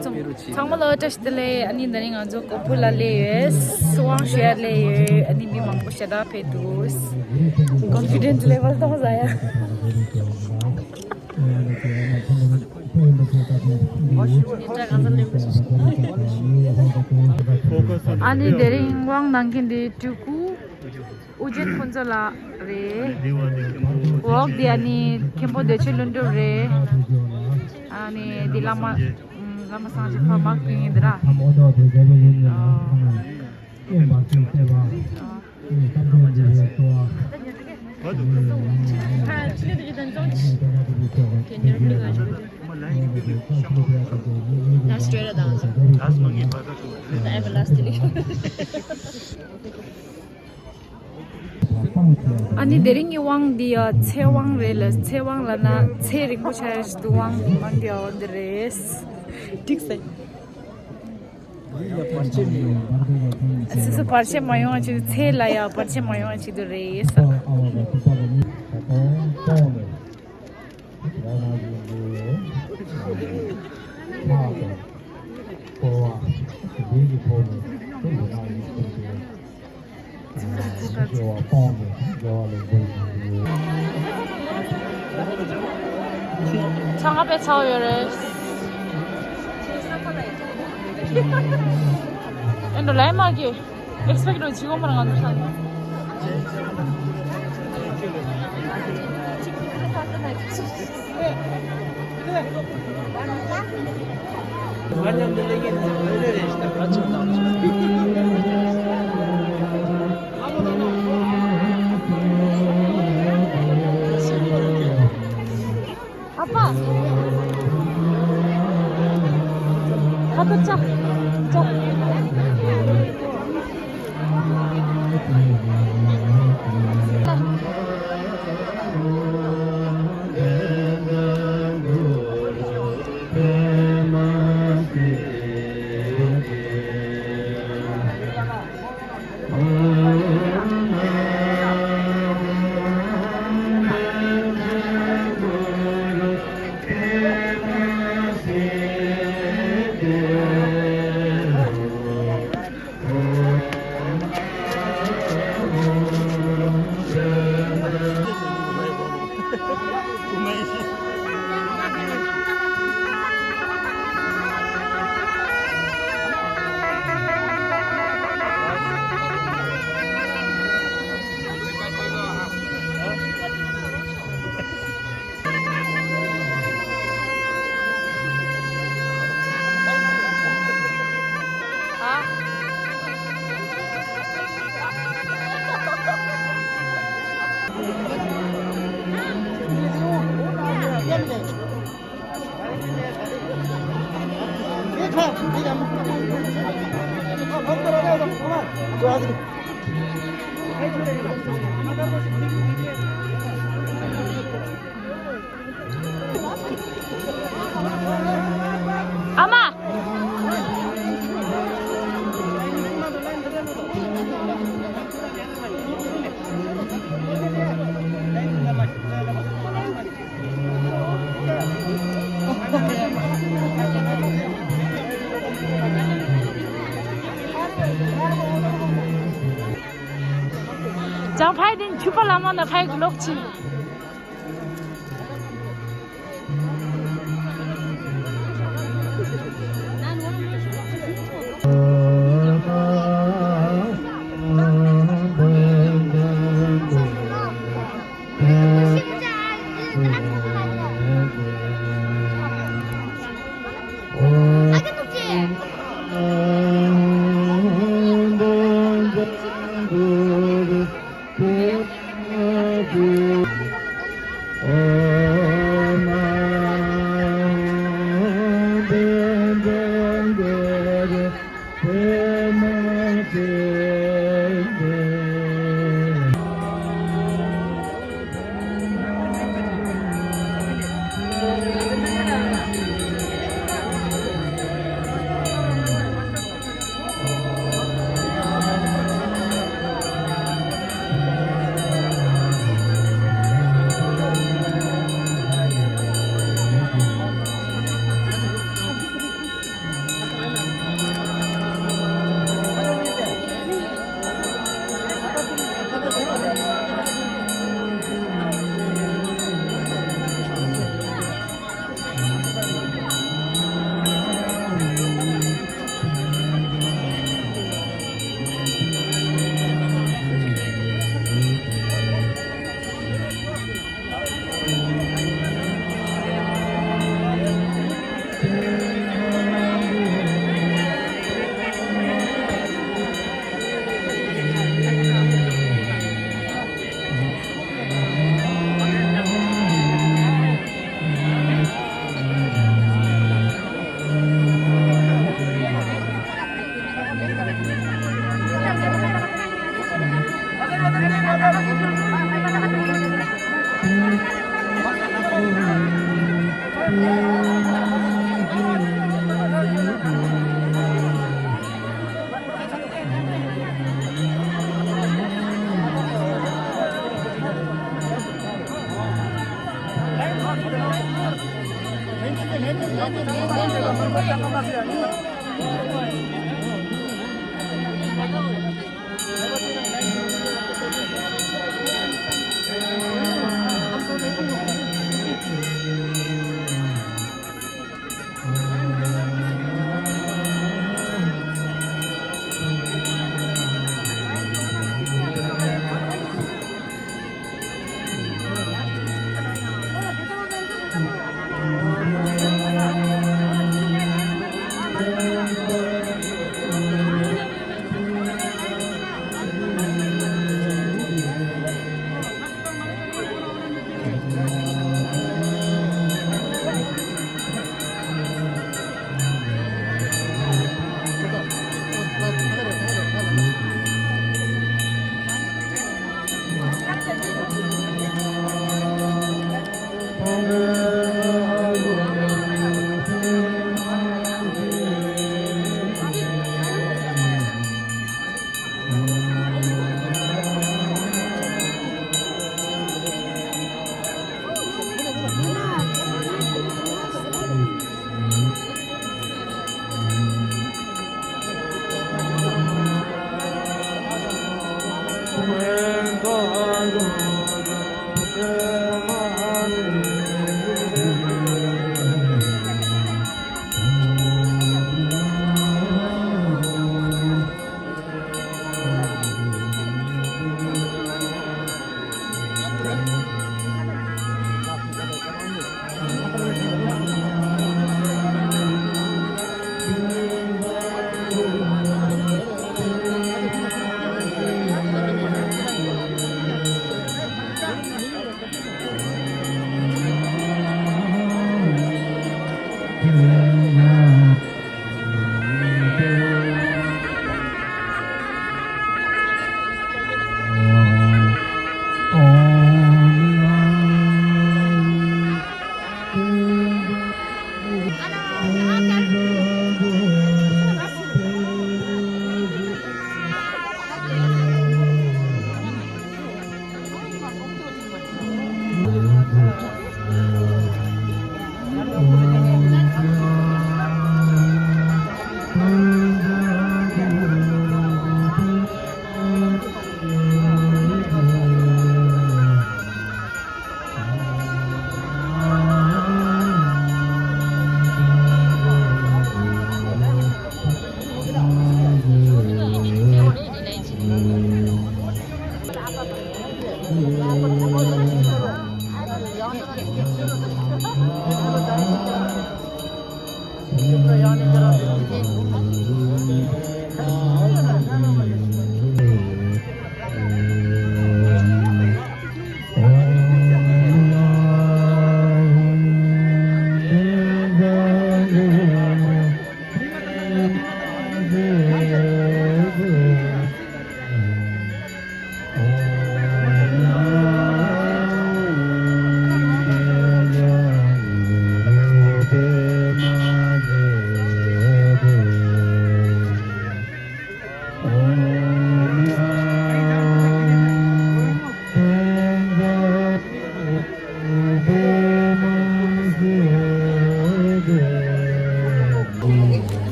정말로 저시들레 아니 나링아 저 코폴라레 스왕쉐레 아니 미망고샤다 페두스 confidence level 더 자야 아니 데링왕 난긴데 투쿠 우제 콘절라 레 웍 디아니 캠보 데칠룬도 레 아니 딜라마 lama sangat cepat makin dera. Straight down. The everlasting. Ani deringi wang dia cewang relas cewang lana cering bucas tuang wang dia ondres. Dixai. Sesa parche mayo achi thela ya parche mayo achi do res. 창업에 차오요레 Endo lama lagi. Expect lo jiwa mana ngantuk sana. Apa? Apa cak? Ama. Jangan pakai cuba lama nak pakai glock cing.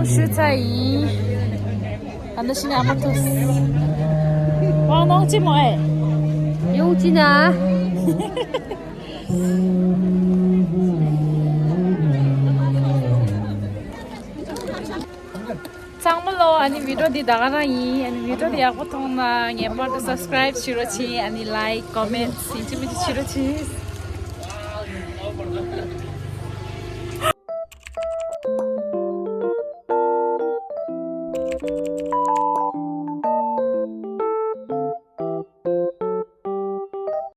是在意，俺的新娘们都是，王东寂寞哎，有几呢？sang malo ani video di dagana i ani video di aku tong na ngemor subscribe chiro chi ani like comment sinchi mi chiro chi